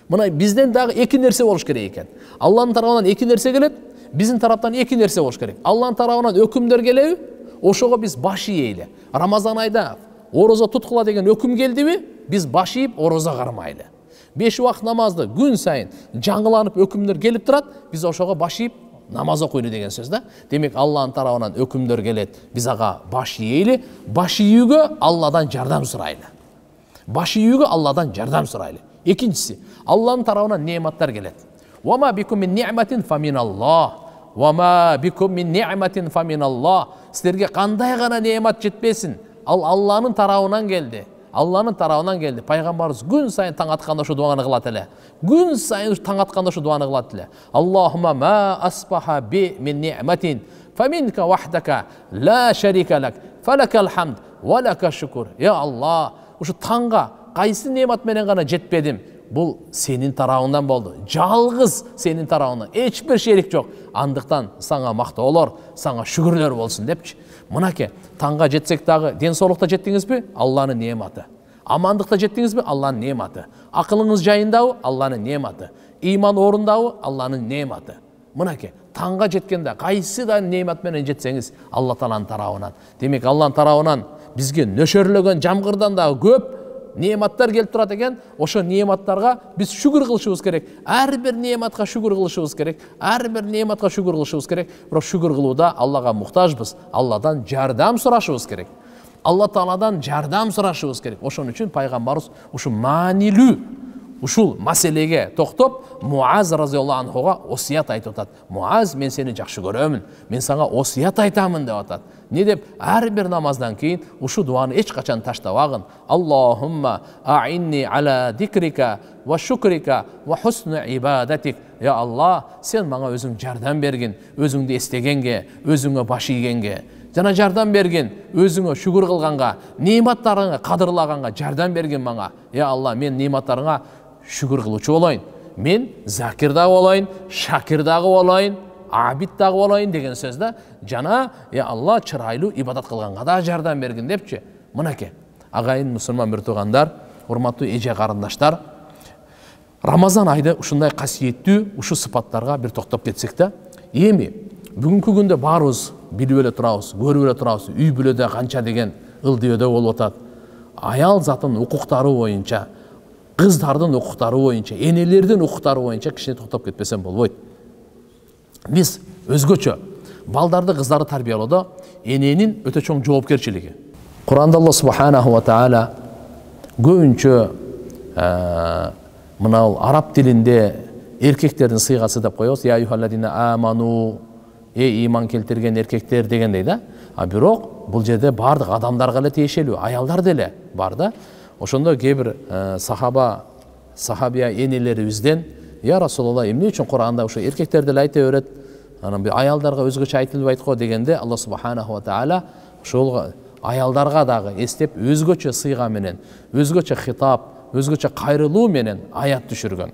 Мына бизден дагы эки нерсе болуш керек экен. Алланын тарабынан эки нерсе келет, биздин тараптан эки нерсе болуш керек. Алланын тарабынан өкүмдөр келеби, ошого биз баш ийели. Рамазан айда орозо туткула деген өкүм келдиби, биз баш ийип орозо кармайлы. 5 убакыт намазды күн сайын жаңыланып өкүмдөр келип турат, биз ошого баш ийип намаз окуйлу деген сөз да. Демек, Алланын тарабынан өкүмдөр келет, биз ага баш ийели, баш ийүүгө Алладан жардам сурайлы. Баш ийүүгө Алладан жардам сурайлы. Экинчиси, Алланын тарабынан неаматтар келет. Вама бикум мин ни'матин фаминаллах. Вама бикум мин ни'матин фаминаллах. сіздерге қандай ғана немат жетпесін, ал Алланың тарауынан келді. Алланың тарауынан келді. Пайғамбарымыз күн сайын таң атқанда шу дуаны қылады әлі. Күн сайын таң атқанда шу дуаны қылады әлі. Аллахума ма асбаха би мин ни'матин фаминка вахдака ла шарика лак фалакал хамд ва лака шукур. Я Алла, ушу таңға қайсы немат менен ғана жетпедім? Бұл сенің тарауынан болды. Жалғыз сенің тарауынан. Ешбір шерик жоқ. Андықтан саңа мақтаулар, саңа шүгірлер болсын депші. Мынаке, таңға жетсек дағы денсаулықта жеттіңіз бе? Алланың нематы. Амандықта жеттіңіз бе? Алланың нематы. Ақылыңыз жайындауы? Алланың нематы. Иман орындауы? Алланың нематы. Мынаке, таңға жеткенде қайсы да нематменен жетсеңіз, Алла Тааланың тарауынан. Демек, Алланың тарауынан бізге нөшөрлөгөн жамгырдан да көп нематтар келіп тұрады екен. Ошо нематтарға біз шүгір қылышыбыз керек. Әрбір нематқа шүгір қылышыбыз керек. Әрбір нематқа шүгір қылышыбыз керек. Бірақ шүгір қылуда Аллаға мұқтажбыз. Алладан жардам сұрашыбыз керек. Алла Тааладан жардам сұрашыбыз керек. Ошон үчүн пайгамбарыбыз ушу маанилүү ушул маселеге токтоп, Муаз разияллаху анхуга осият айтып атат. Муаз, мен сени жакшы көрөмүн, мен сага осият айтамын деп атат. Не деп? Әрбір намаздан кейін ушу дуаны эч качан таштабагын. Аллахумма а'инни ала дикрика ва шукрика ва хусну ибадатик. Я Алла, сен мага өзүң жардам бергин, өзүңдү эстегенге, өзүңө баш ийгенге. Жана жардам берген, өзүңө шүгүр кылганга, нематтарыңа кадырлаганга жардам берген мага. Я Алла, мен нематтарыңа шүгүр кылуучу болоюн. Мен закир дагы болоюн, шакир дагы болоюн, абид дагы болоюн деген сөздө. Жана, я Алла, чырайлуу ибадат кылганга да жардам берген депчи. Мынакей, агайын мусулман бир туугандар, урматтуу эже карындаштар, Рамазан айда ушундай касиеттүү ушу сыпаттарга бир токтоп кетсек да, эми бүгүнкү күндө баарыбыз билип эле турабыз, көрүп эле турабыз, үй бүлөдө канча деген ылдыйдөө болуп атат. Аял затынын укуктары боюнча, кыздардын укуктары боюнча, энелердин укуктары боюнча кичине токтоп кетпесем болбойт. Биз өзгөчө балдарды, кыздарды тарбиялоодо эненин өтө чоң жоопкерчилиги. Куранда Алла субханаху ва таала көбүнчө мынау араб тилинде эркектердин сыйгасы деп коебуз. Я юхалладина аману, иман келтирген эркектер дегендей да. А бирок бул жерде бардык адамдарга эле тиешелүү, аялдар деле бар да. Ошондо кээ бир сахабия энелерибизден, я Расулалла, эмне үчүн Куранда ошо эркектерди эле айта берет, анан аялдарга өзгөчө айтылбайт го дегенде, Алла субханаху ва таала ошол аялдарга дагы эстеп өзгөчө сыйга менен, өзгөчө хитап, өзгөчө кайрылуу менен аят түшүргөн.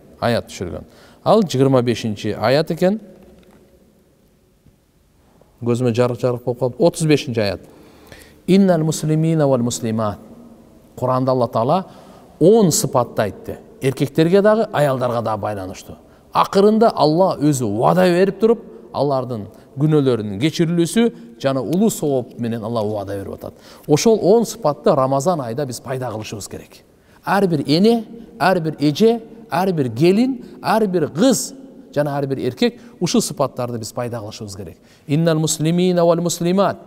Ал 25-чи аят экен. Gözüme жарык болуп калып, 35-чи аят. Иннал муслимина вал муслимат. Куранда Алла Таала 10 сыпатты айтты. Эркектерге дагы, аялдарга дагы байланыштуу. Акырында Алла өзү вада берип туруп, алардын күнөөлөрүнүн кечирилүүсү жана улуу сооп менен Алла вада берип атат. Ошол 10 сыпатты Рамазан айда биз пайда кылышыбыз керек. Ар бир эне, ар бир эже, ар бир келин, ар бир кыз жана ар бир эркек ушул сыпаттарды биз пайда кылышыбыз керек. Иннал муслимина вал муслимат.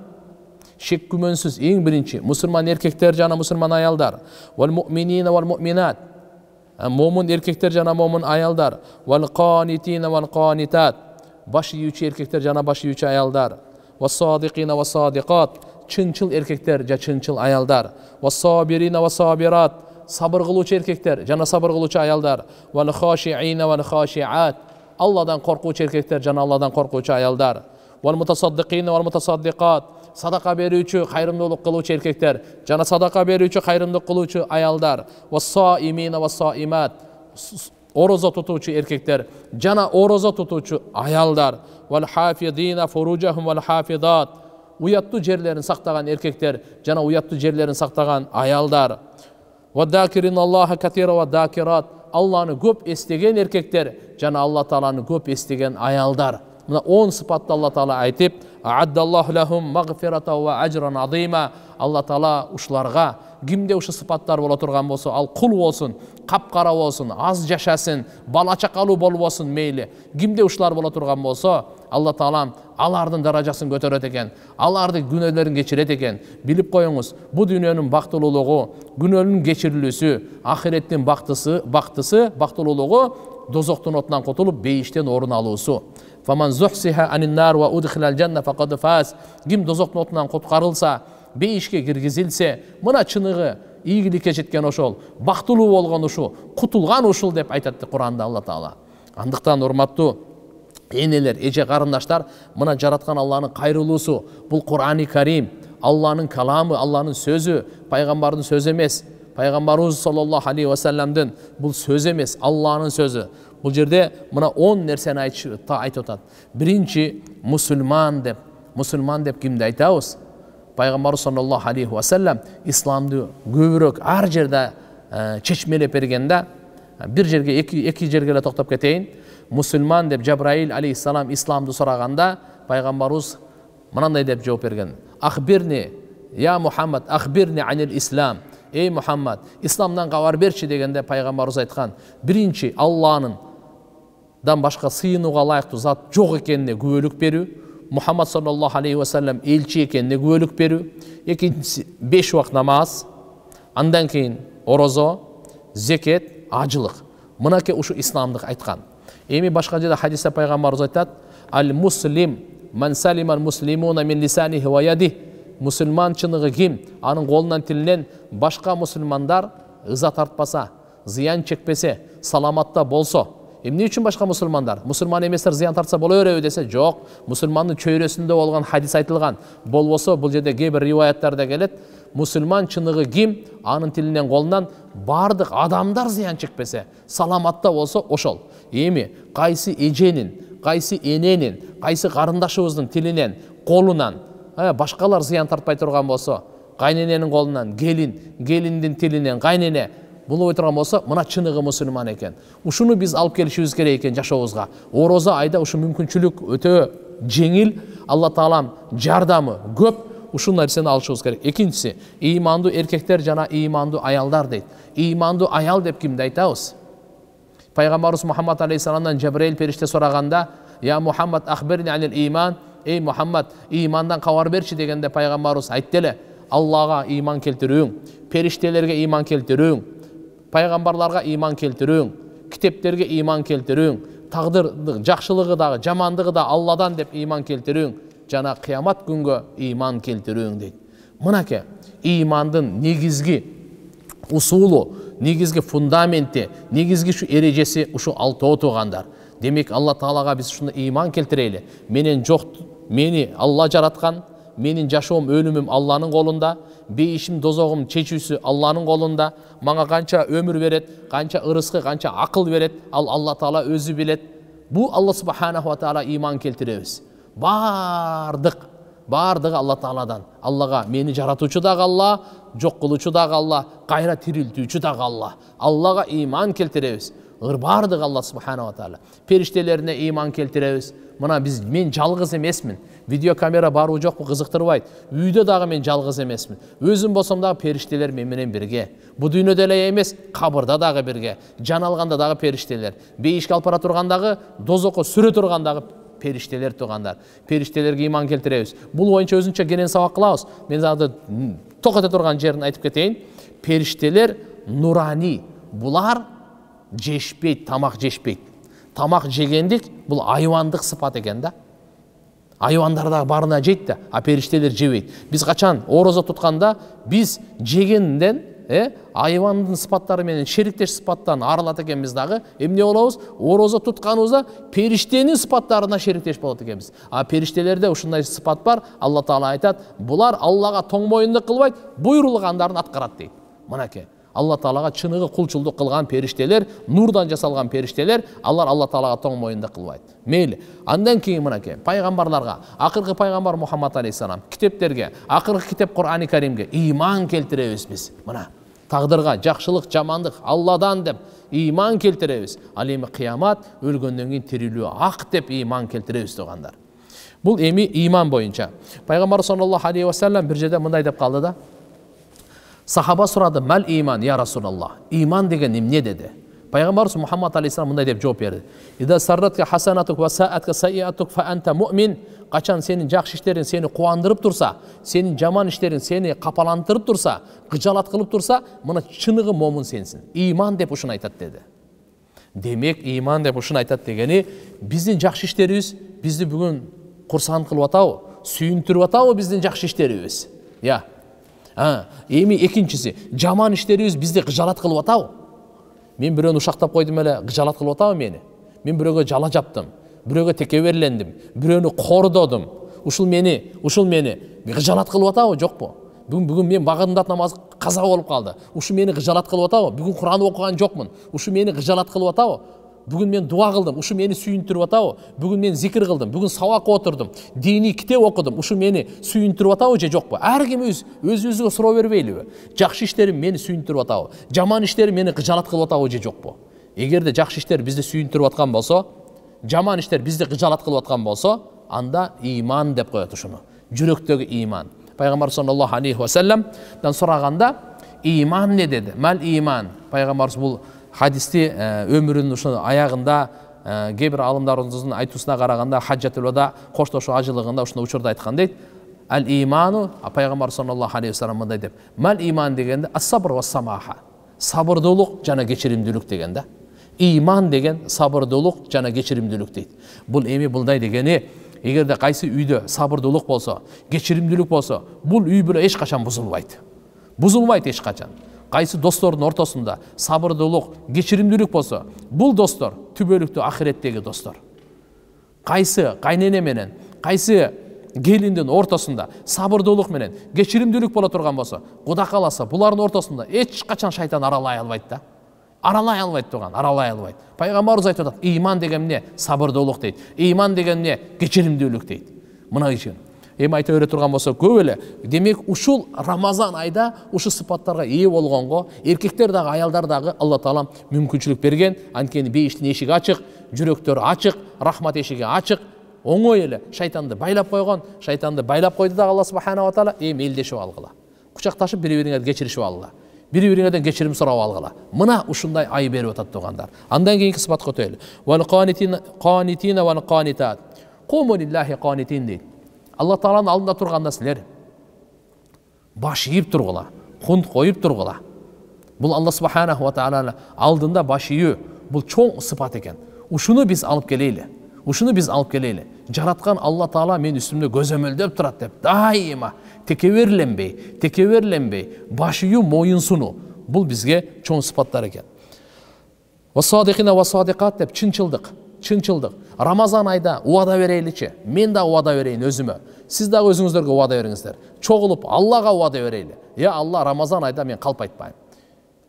Шек күмөнсүз эң биринчи мусулман эркектер жана мусулман аялдар. Вал муъминина вал муъминат. Момун эркектер жана момун аялдар. Вал канитина вал канитат. Баш ийүүчү эркектер жана баш ийүүчү аялдар. Вас садиқина вас садиқат. Чынчыл эркектер жана чынчыл аялдар. Вас сабирина вас сабират. Сабыр кылуучу эркектер жана сабыр кылуучу аялдар. Вал хашиина вал хашиат. Алладан коркуучу эркектер жана Алладан коркуучу аялдар. Вал мутасаддиқина вал мутасаддиқат. Садака берүүчү, кайрымдуулук кылуучу эркектер жана садака берүүчү, кайрымдуулук кылуучу аялдар. Вас саимина вас саимат. Орозо тутуучу эркектер жана орозо тутуучу аялдар. Вал хафидина фуружахум вал хафидат. Уяттуу жерлерин сактаган эркектер жана уяттуу жерлерин сактаган аялдар. Ва дакирин Аллаха катира ва дакират. Алланы көп эстеген эркектер жана Алла Тааланы көп эстеген аялдар. Мына 10 сыпатты Алла Таала айтып, а'аддаллаху лахум магфирата ва ажран азима. Алла Таала ушуларга кимде ушу сыпаттар боло турган болсо, ал кул болсун, капкара болсун, аз жашасын, бала чакалуу болбосун мейли. Кимде ушулар боло турган болсо, Алла Таала алардын даражасын көтөрөт экен, алардын күнөөлөрүн кечирет экен. Билип коюңуз, бу дүйнөнүн бактылуулугу, күнөөнүн кечирилүүсү, ахиреттин бактысы, бактылуулугу дозоктун отунан котулуп, бейиштен орун алуусу. Faman zuhsiha anin nar wa udkhilal janna faqad faz. Kim dozoктун отунан куткарылса, бейишке киргизилсе, мына чыныгы ийгиликке жеткен ошол, бактылуу болгон ушу, кутулган ушул деп айтат Куранда Алла Таала. Андыктан урматтуу энелер, эже карындаштар, мына жараткан Алланын кайрылуусу, бул Кур'ани Карим, Алланын каламы, Алланын сөзү, пайгамбардын сөзү эмес. Пайгамбарыбыз саллаллаху алейхи ва салламдын бул сөзү эмес, Алланын сөзү. Бул жерде мына 10 нерсени айтып атат. Биринчи мусулман деп кимди айтабыз? Пайгамбар саллаллаху алейхи ва саллам исламды көбүрөөк ар жерде чечмелеп бергенде, бир жерге эки жерге эле токтоп кетейин. Мусулман деп Жабраил алейхиссалам исламды сураганда, пайгамбарыбыз мынандай деп жооп берген: "Ахбирни, я Мухаммад, ахбирни анил ислам." Ey Muhammed, İslam'dan кабар берчи дегенде пайгамбарыбыз айткан: биринчи Алланын башка сыйынууга ылайыктуу зат жок экенине күбөлүк берүү, Мухаммад саллаллаху алейхи ва саллам элчи экенине күбөлүк берүү, экинчиси 5 убак намаз, андан кийин орозо, зекет, ажылык. Мынаке ушу исламдык айткан. Эми башка жерде хадисте пайгамбарыбыз айтат: "Ал муслим ман салимал муслимуна мин лисанихи ва ядихи." Мусульман чыныгы ким? Анын колунан тилинен башка мусульмандар ыза тартпаса, зыян чекпесе, саламатта болсо. Эмне үчүн башка мусульмандар? Мусульман эместер зыян тартса боло береби десе, жок. Мусульмандын чөйрөсүндө болгон хадис айтылган. Болбосо бул жерде кээ бир риваяттарда келет. Мусульман чыныгы ким? Анын тилинен колунан бардык адамдар зыян чекпесе, саламатта болсо ошол. Эми кайсы эженин, кайсы эненин, кайсы карындашыбыздын тилинен, колунан башкалар зыян тартпай турган болсо, кайнененин колунан келиндин тилинен кайнене булбой турган болсо, мына чыныгы мусульман экен. Ушуну биз алып келишибиз керек экен жашообузга. Орозо айда ушу мүмкүнчүлүк өтө жеңил, Алла Таалам жардамы көп. Ушул нерсени алышыбыз керек. Экинчиси, ыймандуу эркектер жана ыймандуу аялдар дейт. Ыймандуу аял деп кимди айтабыз? Пайгамбарыбыз Мухаммад алейхиссаламдан Жабраил периште сураганда: "Я Мухаммад, ахбирни анил иман." Ey Muhammed, imandan кабар берчи дегенде пайгамбарыбыз айтты эле: Аллага иман келтирүүң, периштелерге иман келтирүүң, пайгамбарларга иман келтирүүң, китептерге иман келтирүүң, тагдырдын жакшылыгы дагы, жамандыгы да Алладан деп иман келтирүүң, жана кыямат күнгө иман келтирүүң дейт. Мынаке имандын негизги усулу, негизги фундаменти, негизги ушу эрежеси ушу 6 туугандар. Демек Алла Таалага биз ушуну иман келтирели. Менен жок, мени Алла жараткан, менин жашоом, өлүмүм Алланын колунда, бейишим, дозогум чечүүсү Алланын колунда. Мага канча өмүр берет, канча ырыскы, канча акыл берет, ал Алла Таала өзү билет. Бу Алла субханаху ва таала иман келтиребиз. Бардыгы Алла Тааладан. Аллага мени жаратуучу дагы Алла, жок кылуучу дагы Алла, кайра тирилтүүчү дагы Алла. Аллага иман келтиребиз. Бардыгы Алла субханаху ва таала. Периштелерине иман келтиребиз. Мына мен жалгыз эмесмин. Видео камера барбы жокпу кызыктырбайт. Үйдө дагы мен жалгыз эмесмин. Өзүм болсом дагы периштелер менен бирге. Бу дүйнөдө эле эмес, кабырда дагы бирге. Жан алганда дагы периштелер. Бейишке алып бара тургандагы, дозокко сүрө тургандагы периштелер тугандар. Периштелерге иман келтиребиз. Бул боюнча өзүнчө кенен сабак кылабыз. Мен дагы токото турган жерин айтып кетейин. Периштелер нурани. Булар жешпейт, тамак жешпейт. Тамак жегендик бул айвандык сыпат экен да. Айвандар да барына жейт да, а периштелер жебейт. Биз качан орозо тутканда биз жегенден айвандын сыпаттары менен шериктеш сыпаттан арылат экенбиз дагы. Эмне болобуз? Орозо тутканыбызда периштенин сыпаттарына шериктеш болот экенбиз. А периштелерде ушундай сыпат бар. Алла Таала айтат: "Булар Аллага тоң моюндук кылбайт, буйрулгандарын аткарат" дейт. Мынакей Алла Таалага чыныгы кулчулдук кылган периштелер, нурдан жасалган периштелер, алар Алла Таалага тоң моюндук кылбайт. Мейли. Андан кийин мынакей пайгамбарларга, акыркы пайгамбар Мухаммад алейхиссалам, китептерге, акыркы китеп Кур'ани Каримге иман келтиребиз биз. Мына тагдырга, жакшылык, жамандык Алладан деп иман келтиребиз. Ал эми кыямат, өлгөндөн кийин тирилүү ак деп иман келтиребиз тугандар. Бул эми иман боюнча. Пайгамбар саллаллаху алейхи ва саллам бир жерде мындай деп калды да. Сахаба сурады: "Мал иман, я Расулаллах?" Иман деген эмне деди. Пайгамбарыбыз Мухаммад алейхиссалам мындай деп жооп берди: "Ида сарратка хасанатук ва саатка сайиатук фа анта муъмин." Качан сенин жакшы иштериң сени кубандырып турса, сенин жаман иштериң сени капалантырып турса, кыжалат кылып турса, мына чыныгы момун сенсин. Иман деп ушуну айтат деди. Демек иман деп ушуну айтат дегени биздин жакшы иштерибиз бизди бүгүн курсаан кылып атабы, сүйүндүрүп атабы биздин жакшы иштерибиз? Эми экинчиси, жаман иштерибиз бизди кыжалат кылып атабы? Мен бирөөнү ушактап койдум эле, кыжалат кылып атабы мени? Мен бирөөгө жала жаптым, бирөөгө текеберлендим, бирөөнү кордодум. Ушул мени кыжалат кылып атабы, жокпу? Бүгүн мен багындат намаз каза болуп калды. Ушу мени кыжалат кылып атабы? Бүгүн Кур'ан окуган жокмун. Ушу мени кыжалат кылып атабы? Бүгүн мен дуа кылдым. Ушу мени сүйүндүрүп атабы? Бүгүн мен зикир кылдым. Бүгүн сабак отурдум. Дини китеп окудум. Ушу мени сүйүндүрүп атабы же жокпу? Ар ким өзүбүзгө суроо бербейлиби? Жакшы иштерим мени сүйүндүрүп атабы? Жаман иштерим мени кыжалат кылып атабы же жокпу? Эгерде жакшы иштер бизди сүйүндүрүп аткан болсо, жаман иштер бизди кыжалат кылып аткан болсо, анда иман деп коет ушуну. Жүрөктөгү иман. Пайгамбар саллаллаху алейхи ва салламдан сураганда иман не деди? Мал иман. Пайгамбарыбыз бул хадисти өмүрүнүн ушул аягында кээ бир алымдарыбыздын айтуусуна караганда хаджатул вада коштошуу ажылыгында ушуну учурда айткан дейт. Ал иману, Пайгамбар саллаллаху алейхи ва саллам мындай деп. Мал иман дегенде ас-сабр ва самаха. Сабырдуулук жана кечиримдүүлүк деген да. Иман деген сабырдуулук жана кечиримдүүлүк дейт. Бул эми булдай дегени, эгерде кайсы үйдө сабырдуулук болсо, кечиримдүүлүк болсо, бул үй бүлө эч качан бузулбайт. Бузулбайт эч качан. Кайсы достордун ортосунда сабырдуулук, кечиримдүүлүк болсо, бул достор түбөлүктүү ахиреттеги достор. Кайсы кайнене менен, кайсы келиндин ортосунда сабырдуулук менен, кечиримдүүлүк боло турган болсо, Кудай кааласа булардын ортосунда эч качан шайтан аралай албайт да. Аралай албайт турган, аралай албайт. Пайгамбарыбыз айтып атат, иман деген эмне? Сабырдуулук дейт. Иман деген эмне? Кечиримдүүлүк дейт. Мына үчүн эми айта бере турган болсо көп эле. Демек ушул Рамазан айда ушул сыпаттарга ээ болгонго эркектер дагы, аялдар дагы Алла Таала мүмкүнчүлүк берген. Анткени бейиштин эшиги ачык, жүрөктөр ачык, рахмат эшиги ачык. Оңой эле шайтанды байлап койгон. Шайтанды байлап койду да Алла субханаху ва таала эми элдешип алгыла. Кучакташып бири-бириңерди кечиришип алгыла. Бири-бириңерден кечирим сурап алгыла. Мына ушундай ай берип атат тугандар. Андан кийинки сыпатка өтөлү. Вал qanitina вал qanitat. Qumu lillahi qanitin дейт. Алла Тааланын алдында турганда силер баш ийип тургула, кунт коюп тургула. Бул Алла субханаху ва тааланын алдында баш ийүү бул чоң сыпат экен. Ушуну биз алып келели. Жараткан Алла Таала мен үстүмдө көзөмөлдөп турат деп дайыма текеберленбей баш ийүү, моюн сунуу. Бул бизге чоң сыпаттар экен. Ва садикина ва садикат деп чынчылдык. Рамазан айда убада берейличи. Мен да убада берейин өзүмө. Сиз дагы өзүңүздөргө убада бериңиздер. Чогулуп Аллага убада берейли. Я Алла, Рамазан айда мен калп айтпайм.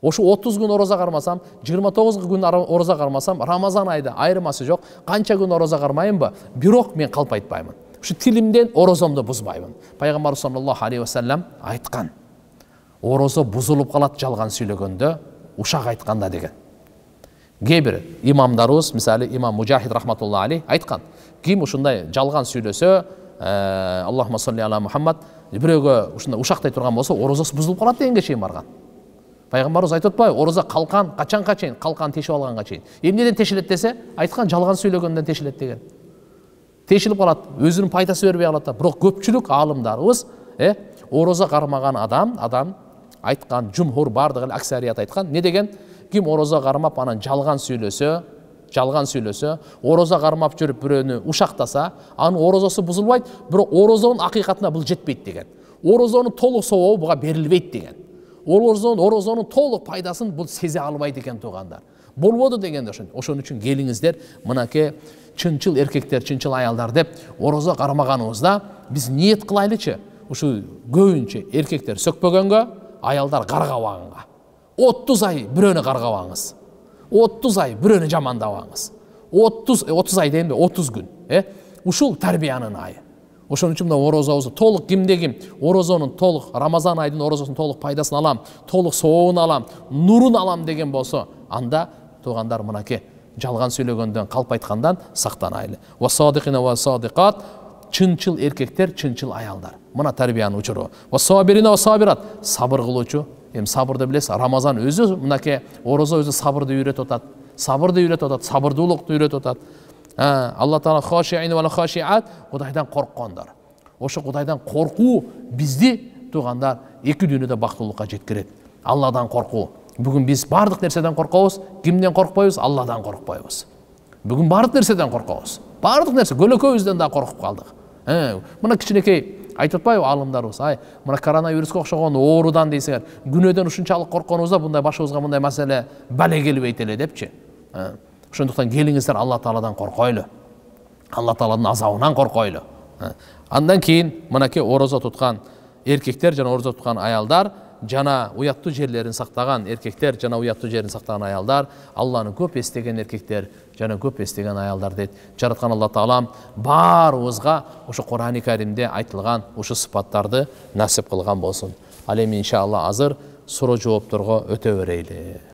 Ошу 30 күн ороза кармасам, 29 күн ороза кармасам, Рамазан айда айырмасы жок. Канча күн ороза кармайымбы, бирок мен калп айтпаймын. Ушу тилимден орозомду бузбаймын. Пайгамбар саллаллаху алейхи ва саллам айткан. Орозо бузулуп калат жалган сүйлөгөндө, ушак айтканда деген. Кээ имамдарыбыз, мисалы имам Мужахид рахматулла алейх айткан. Ким ушундай жалган сүйлөсө, Аллахумма салли ала Мухаммад, бирөөгө ушундай ушактай турган болсо, орозосу бузулуп калат дегенге чейин барган. Пайгамбарыбыз айтып атпайбы, ороза калкан, качанга чейин, калкан тешип алганга чейин. Эмнеден тешилет десе, айткан жалган сүйлөгөндөн тешилет деген. Тешилип калат, өзүнүн пайдасы бербей калат да. Бирок көпчүлүк алымдарыбыз, ороза кармаган адам айткан, жумхур бардыгы аксарият айткан, не деген? Ким ороза кармап анан жалган сүйлөсө, ороза кармап жүрүп бирөөнү ушактаса, анын орозосу бузулбайт, бирок орозонун акыйкатына бул жетпейт деген. Орозонун толук сообу буга берилбейт деген. Орозонун толук пайдасын бул сезе албайт экен тугандар. Болбоду дегенде ошон үчүн келиңиздер, мынакей чынчыл эркектер, чынчыл аялдар деп орозо кармаганыбызда биз ниет кылайлычы. Ушу көбүнчө эркектер сөкпөгөнгө, аялдар каргабаганга. 30 ай бирөөнү каргабаңыз. 30 ай бирөөнү жамандабаңыз. 30 ай дейм, 30 күн. Ушул тарбиянын айы. Ошон үчүн да орозобузду толук кимде-ким орозонун толук, Рамазан айдын орозосунун толук пайдасын алам, толук сообун алам, нурун алам деген болсо, анда туугандар мынакей жалган сүйлөгөндөн, калп айткандан сактанайлы. Ва садикина ва садикат, чынчыл эркектер, чынчыл аялдар. Мына тарбиянын учуру. Ва сабирина ва сабират, сабыр кылуучу. Эми сабырды билесиз, Рамазан өзү мынакей орозо өзү сабырды үйрөтүп атат. Сабырдуулукту үйрөтүп атат. Алла Таала хашиин ва хашиат, Кудайдан корккондар. Ошо Кудайдан коркуу бизди туугандар эки дүйнөдө бактылыкка жеткирет. Алладан коркуу. Бүгін біз бардық нәрседен қорқабыз, кімден қорқпайбыз? Алладан қорқпайбыз. Бүгін бардық нәрседен қорқабыз. Бардық нәрсе, көлөкөбүздөн да қорқып қалдық. Мына кичинекей айтып атпайбы алымдарыбыз, мына коронавирусқа окшогон оорудан дейсиңер, күнөөдөн ушунчалык коркконубузда мындай башыбызга мындай маселе бале келбейт эле депчи. Ошондуктан келиңиздер Алла Тааладан коркойлу. Алла Тааладын азабынан коркойлу. Андан кийин мынакей орозо туткан эркектер жана орозо туткан аялдар жана уяттуу жерлерин сактаган эркектер жана уяттуу жерин сактаган аялдар Алланы көп эстеген эркектер жана көп эстеген аялдар дейт. Жараткан Алла Таалам баарыбызга ошо Кур'ани Каримде айтылган ушу сыпаттарды насип кылган болсун. Ал эми иншалла азыр суроо жоопторго өтө берейли.